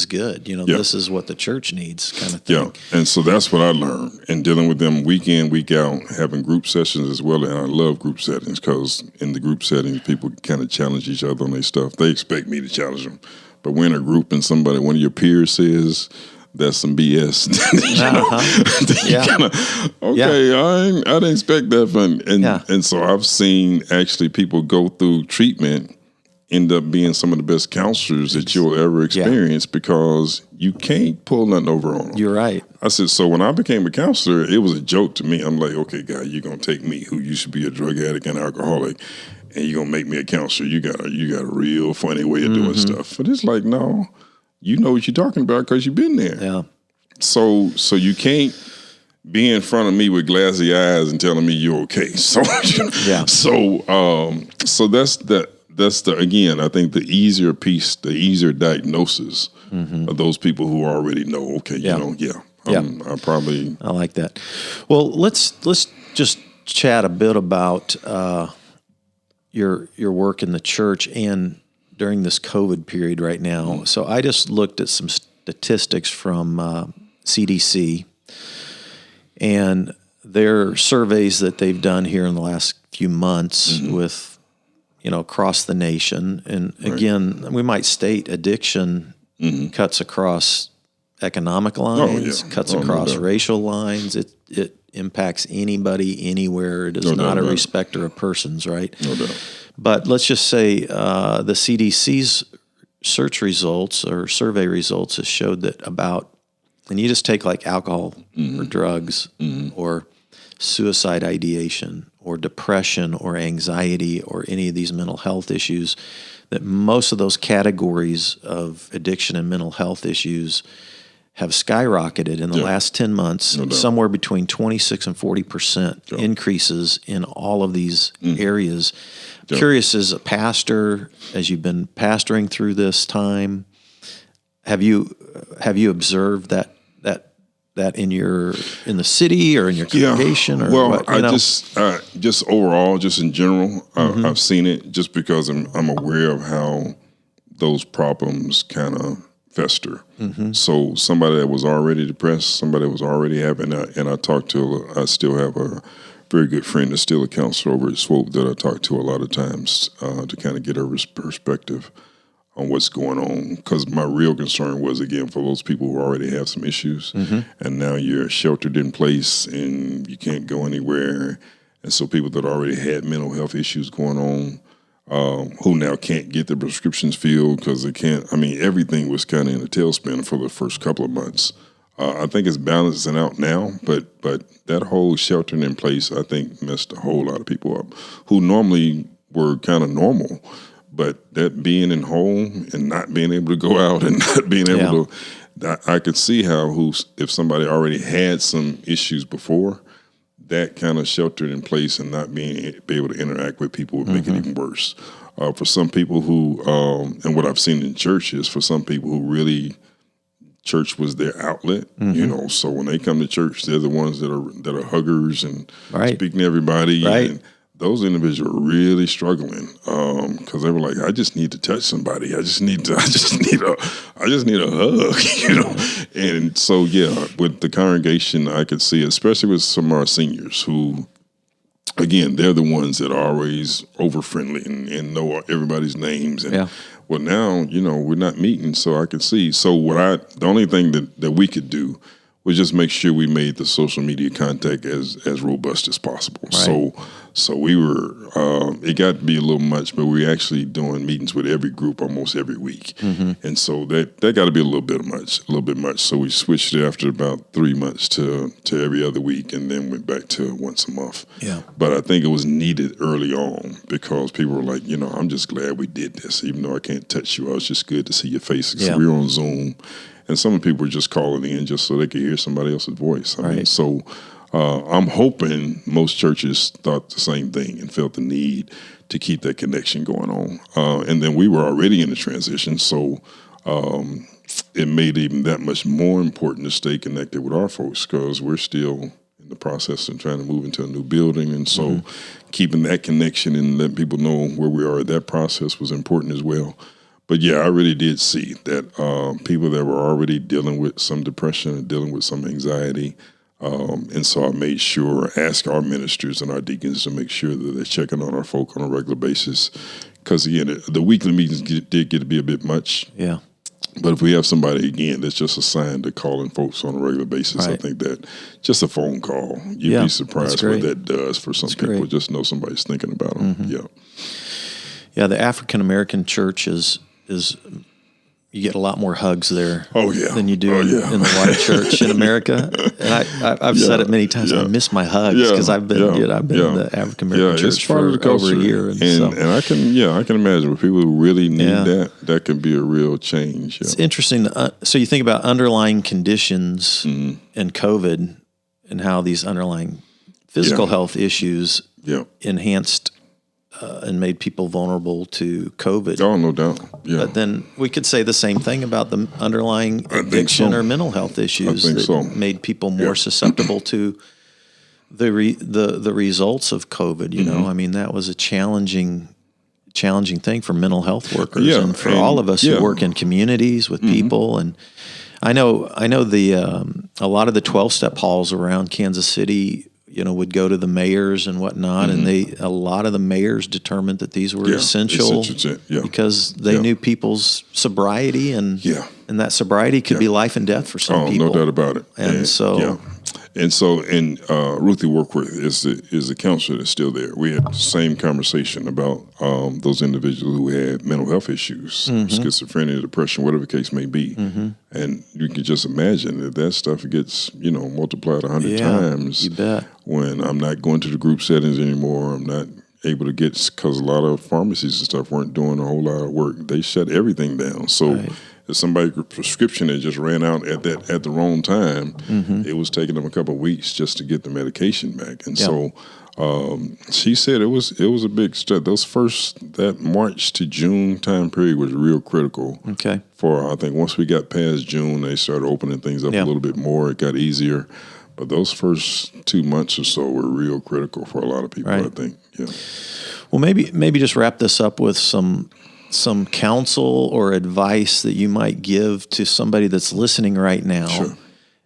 good. This is what the church needs, kind of thing. Yeah. And so that's what I learned. And dealing with them week in, week out, having group sessions as well. And I love group settings because in the group settings, people kind of challenge each other on their stuff. They expect me to challenge them. But when a group and one of your peers says, that's some BS. I didn't expect that from. And so I've seen actually people go through treatment, end up being some of the best counselors that you'll ever experience because you can't pull nothing over on them. You're right. I said, so when I became a counselor, it was a joke to me. I'm like, okay, God, you're going to take me, who used to be a drug addict and alcoholic, and you're going to make me a counselor. You got a real funny way of doing stuff. But it's like, no. You know what you're talking about because you've been there. Yeah. So you can't be in front of me with glassy eyes and telling me you're okay. So So that's the again, I think the easier piece, the easier diagnosis of those people who already know. Okay, I like that. Well, let's just chat a bit about your work in the church and during this COVID period right now. So I just looked at some statistics from CDC and their surveys that they've done here in the last few months with, across the nation. And again, we might state addiction cuts across economic lines, cuts across racial lines. It impacts anybody, anywhere. It is not a respecter of persons, right? No doubt. But let's just say the CDC's search results or survey results has showed that and you just take like alcohol or drugs or suicide ideation or depression or anxiety or any of these mental health issues, that most of those categories of addiction and mental health issues have skyrocketed in the last 10 months, somewhere between 26 and 40% increases in all of these areas. Curious, as a pastor, as you've been pastoring through this time, have you observed that that in the city or in your congregation? Or well, what, I just overall, just in general, I've seen it just because I'm aware of how those problems kind of fester. So somebody that was already depressed, somebody that was already having and I still have a very good friend that's still a counselor over at Swope that I talk to a lot of times to kind of get her perspective on what's going on. Because my real concern was, again, for those people who already have some issues and now you're sheltered in place and you can't go anywhere. And so people that already had mental health issues going on, who now can't get their prescriptions filled because they can't. I mean, everything was kind of in a tailspin for the first couple of months. I think it's balancing out now, but that whole sheltering in place, I think, messed a whole lot of people up who normally were kind of normal. But that being in home and not being able to go out and not being able to, I could see how if somebody already had some issues before, that kind of sheltered in place and not be able to interact with people would make it even worse. For some people who, and what I've seen in church is for some people who really, church was their outlet, so when they come to church, they're the ones that are huggers and speaking to everybody. Right. And those individuals are really struggling because they were like, I just need to touch somebody. I just need a hug, And so, with the congregation, I could see, especially with some of our seniors who, again, they're the ones that are always over friendly and know everybody's names. And well, now, we're not meeting, so I could see. So the only thing that we could do was just make sure we made the social media contact as robust as possible. Right. So we were, it got to be a little much, but we were actually doing meetings with every group almost every week. And so that got to be a little bit much. So we switched it after about 3 months to every other week and then went back to once a month. Yeah. But I think it was needed early on because people were like, I'm just glad we did this. Even though I can't touch you, it's just good to see your face. Yeah. We were on Zoom. And some people were just calling in just so they could hear somebody else's voice. I mean, so I'm hoping most churches thought the same thing and felt the need to keep that connection going on. And then we were already in the transition, so it made it even that much more important to stay connected with our folks because we're still in the process of trying to move into a new building. And so keeping that connection and letting people know where we are at that process was important as well. But I really did see that people that were already dealing with some depression and dealing with some anxiety. And so I made sure, ask our ministers and our deacons to make sure that they're checking on our folk on a regular basis. Because, again, the weekly meetings did get to be a bit much. Yeah. But if we have somebody, again, that's just assigned to calling folks on a regular basis, I think that just a phone call, you'd be surprised what that does for some people. Just know somebody's thinking about them. Yeah, the African-American church is you get a lot more hugs there than you do in the white church in America. And I've said it many times. I miss my hugs because I've been in the African American church for over a year. And I can imagine with people who really need that can be a real change. It's interesting. So you think about underlying conditions and COVID and how these underlying physical health issues enhanced and made people vulnerable to COVID. Oh, no doubt. Yeah. But then we could say the same thing about the underlying addiction or mental health issues that made people more susceptible to the results of COVID. You know, I mean, that was a challenging thing for mental health workers and for all of us who work in communities with people. And I know a lot of the 12-step halls around Kansas City, would go to the mayors and whatnot, and a lot of the mayors determined that these were essential because they knew people's sobriety and that sobriety could be life and death for some people. No doubt about it. And Ruthie Workworth is the counselor that's still there. We had the same conversation about those individuals who had mental health issues, schizophrenia, depression, whatever the case may be. And you can just imagine that stuff gets, multiplied 100 times. You bet. When I'm not going to the group settings anymore, I'm not able to get, because a lot of pharmacies and stuff weren't doing a whole lot of work. They shut everything down. So if somebody's prescription that just ran out at the wrong time, it was taking them a couple of weeks just to get the medication back. And so She said it was a big step. That March to June time period was real critical. Okay. For I think once we got past June, they started opening things up a little bit more. It got easier, but those first 2 months or so were real critical for a lot of people. Right. I think. Yeah. Well, maybe just wrap this up with some counsel or advice that you might give to somebody that's listening right now, sure.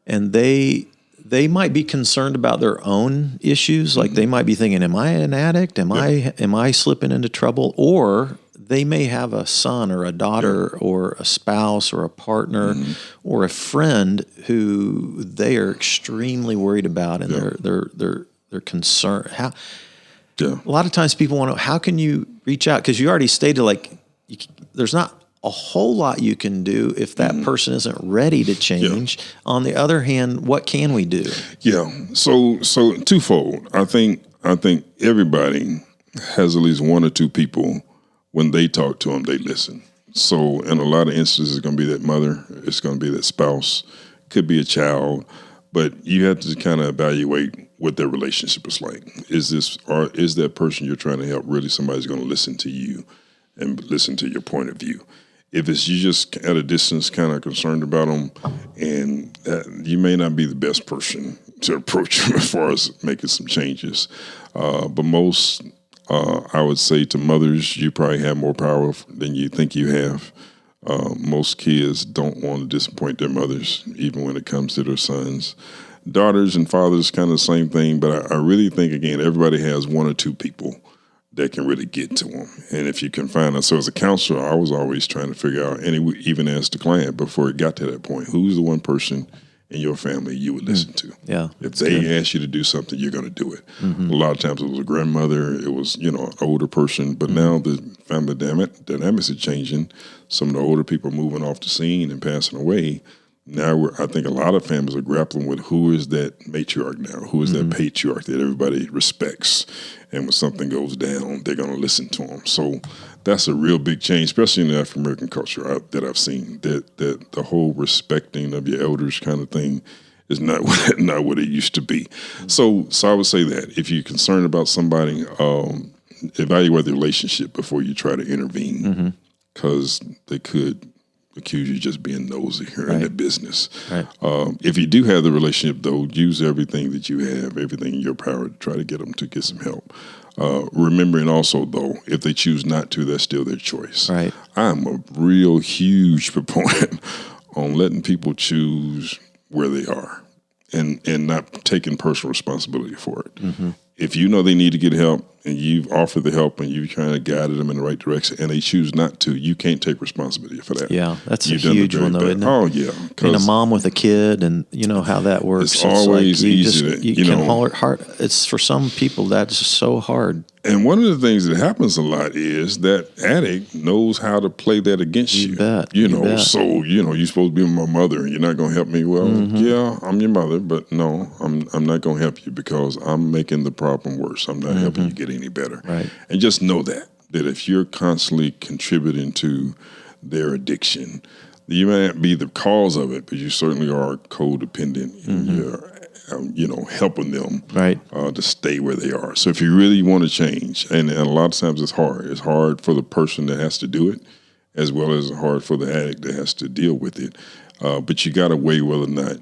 and they might be concerned about their own issues. Like they might be thinking, am I an addict? Am I slipping into trouble? Or they may have a son or a daughter or a spouse or a partner or a friend who they are extremely worried about, and they're concerned. A lot of times people want to know, how can you reach out? Because you already stated, like, there's not a whole lot you can do if that person isn't ready to change. Yeah. On the other hand, what can we do? Yeah. So twofold. I think everybody has at least one or two people, when they talk to them, they listen. So in a lot of instances, it's going to be that mother, it's going to be that spouse, could be a child, but you have to kind of evaluate what their relationship is like. Is that person you're trying to help really somebody's going to listen to you and listen to your point of view? If it's you just at a distance kind of concerned about them, and you may not be the best person to approach them as far as making some changes. But most, I would say to mothers, you probably have more power than you think you have. Most kids don't want to disappoint their mothers, even when it comes to their sons. Daughters and fathers, kind of the same thing, but I really think, again, everybody has one or two people that can really get to them. And if you can find them. So as a counselor, I was always trying to figure out, and even as the client, before it got to that point, who's the one person in your family you would listen to? Yeah. If they ask you to do something, you're going to do it. A lot of times it was a grandmother, it was, an older person, but now the family dynamics are changing. Some of the older people are moving off the scene and passing away. Now I think a lot of families are grappling with who is that matriarch now, who is that patriarch that everybody respects, and when something goes down, they're going to listen to them. So that's a real big change, especially in the African American culture that I've seen. That the whole respecting of your elders kind of thing is not what it used to be. So I would say that if you're concerned about somebody, evaluate the relationship before you try to intervene, because they could accuse you just being nosy or in their business. Right. If you do have the relationship, though, use everything that you have, everything in your power to try to get them to get some help. Remembering also, though, if they choose not to, that's still their choice. Right. I'm a real huge proponent on letting people choose where they are and not taking personal responsibility for it. If you know they need to get help and you've offered the help and you've kind of guided them in the right direction and they choose not to, you can't take responsibility for that. Yeah, that's a huge one, though, isn't it? Oh, yeah. And a mom with a kid, and you know how that works. It's always easy. It's for some people that's so hard. And one of the things that happens a lot is that addict knows how to play that against you. So you're supposed to be my mother and you're not going to help me. Well, yeah, I'm your mother, but no, I'm not going to help you because I'm making the problem worse. I'm not helping you get any better. Right. And just know that if you're constantly contributing to their addiction, you may not be the cause of it, but you certainly are codependent in your helping them to stay where they are. So if you really want to change, and a lot of times it's hard. It's hard for the person that has to do it, as well as hard for the addict that has to deal with it. But you got to weigh whether or not,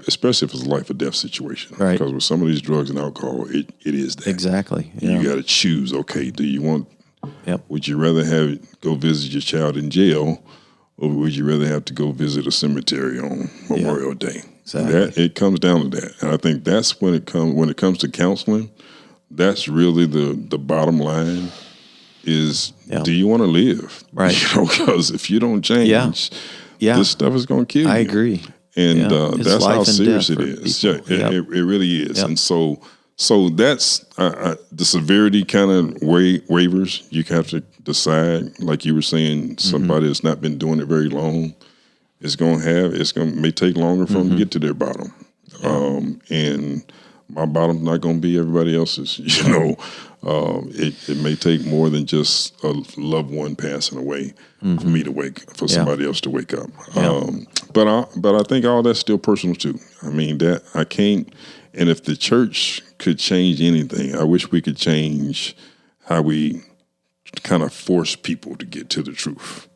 especially if it's a life or death situation. Right. Because with some of these drugs and alcohol, it is that. Exactly. Yeah. You got to choose, okay, do you want, would you rather go visit your child in jail, or would you rather have to go visit a cemetery on Memorial Day? Exactly. It comes down to that. And I think that's when it comes to counseling, that's really the bottom line is, do you want to live? Right. Because if you don't change, this stuff is going to kill you. I agree. And that's how serious it is. It really is. Yep. And so that's the severity kind of waivers. You have to decide, like you were saying, somebody that's not been doing it very long, may take longer for them to get to their bottom. And my bottom's not going to be everybody else's. It may take more than just a loved one passing away for me to for somebody else to wake up. But I think all that's still personal too. I mean, that I can't. And if the church could change anything, I wish we could change how we kind of force people to get to the truth.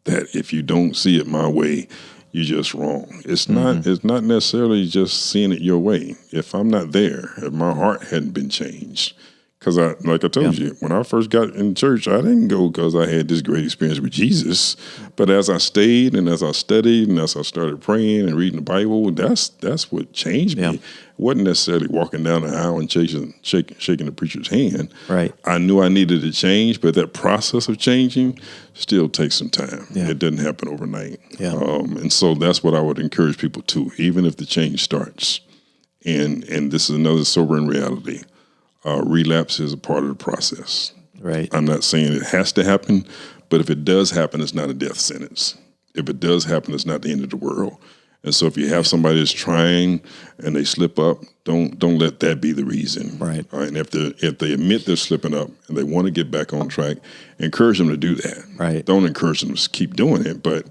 That if you don't see it my way, you're just wrong. It's not necessarily just seeing it your way. If I'm not there, if my heart hadn't been changed, because like I told you, when I first got in church, I didn't go because I had this great experience with Jesus. But as I stayed and as I studied and as I started praying and reading the Bible, that's what changed me. It wasn't necessarily walking down the aisle and shaking the preacher's hand. Right. I knew I needed to change, but that process of changing still takes some time. Yeah. It doesn't happen overnight. Yeah. And so that's what I would encourage people to, even if the change starts. And this is another sobering reality. Relapse is a part of the process. Right. I'm not saying it has to happen, but if it does happen, it's not a death sentence. If it does happen, it's not the end of the world. And so if you have somebody that's trying and they slip up, don't let that be the reason. Right. And if they admit they're slipping up and they want to get back on track, encourage them to do that. Right. Don't encourage them to keep doing it, but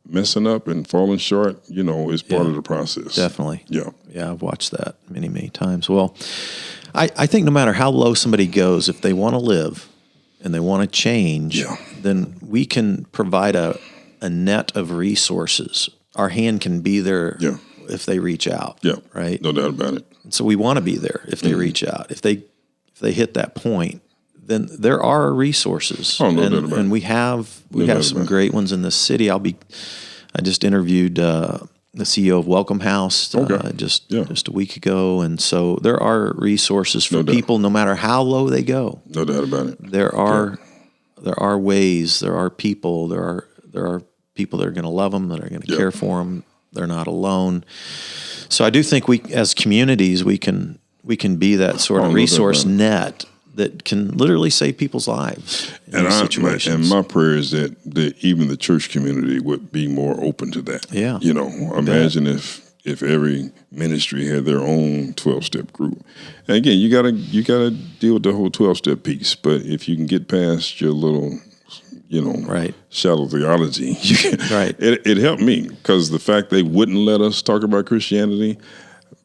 messing up and falling short, is part of the process. Definitely. Yeah. Yeah, I've watched that many, many times. Well, I think no matter how low somebody goes, if they want to live and they want to change, then we can provide a net of resources. Our hand can be there if they reach out. Yeah. Right? No doubt about it. And so we want to be there if they reach out. If they hit that point, then there are resources. Oh, no doubt about it. And we have some great ones in this city. I just interviewed the CEO of Welcome House just a week ago, and so there are resources for people, no matter how low they go. No doubt about it. There are ways. There are people. There are people that are going to love them, that are going to care for them. They're not alone. So I do think we, as communities, we can be that sort of resource net that can literally save people's lives in these situations. My prayer is that even the church community would be more open to that. Yeah. Imagine if every ministry had their own 12-step group. And again, you gotta deal with the whole 12-step piece. But if you can get past your little, shallow theology, it helped me, because the fact they wouldn't let us talk about Christianity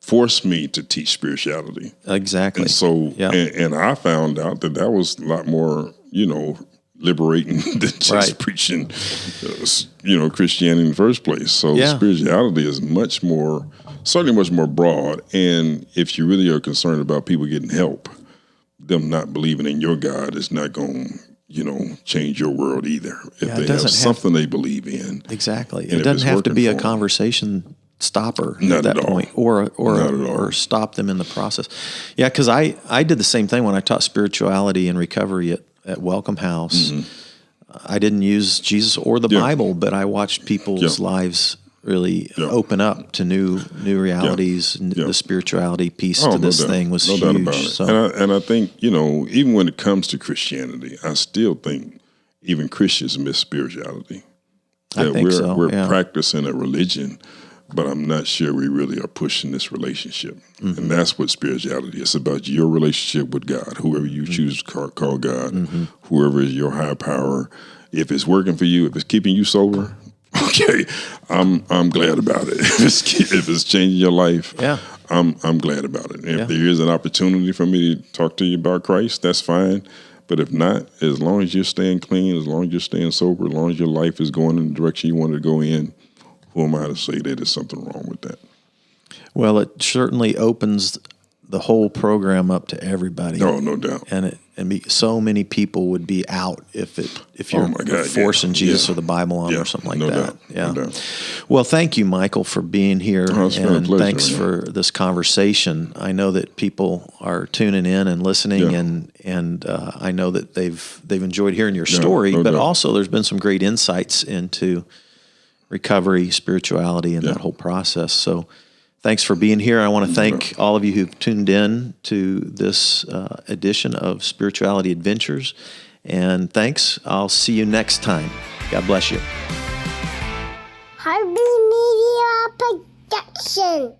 forced me to teach spirituality. Exactly. And so, and I found out that was a lot more, liberating than just preaching, Christianity in the first place. So spirituality is certainly much more broad. And if you really are concerned about people getting help, them not believing in your God is not going to, change your world either. If they have something they believe in. Exactly. It doesn't have to be a conversation stopper at that point, or stop them in the process. Yeah, because I did the same thing when I taught spirituality and recovery at Welcome House. I didn't use Jesus or the Bible, but I watched people's lives really open up to new realities. The spirituality piece to this thing was huge. Doubt about it. So. And I think, even when it comes to Christianity, I still think even Christians miss spirituality. I think we're practicing a religion, but I'm not sure we really are pushing this relationship. And that's what spirituality is. It's about your relationship with God, whoever you choose to call God, whoever is your higher power. If it's working for you, if it's keeping you sober, okay, I'm glad about it. If it's changing your life, I'm glad about it. And if there is an opportunity for me to talk to you about Christ, that's fine. But if not, as long as you're staying clean, as long as you're staying sober, as long as your life is going in the direction you want to go in, who am I to say that there's something wrong with that? Well, it certainly opens the whole program up to everybody. No, no doubt. So many people would be out if you're forcing Jesus or the Bible on or something like that. No doubt. Well, thank you, Michael, for being here, and thanks for this conversation. I know that people are tuning in and listening, and I know that they've enjoyed hearing your story, but also there's been some great insights into recovery, spirituality, and that whole process. So thanks for being here. I want to thank all of you who've tuned in to this edition of Spirituality Adventures. And thanks. I'll see you next time. God bless you. Harvey Media Production.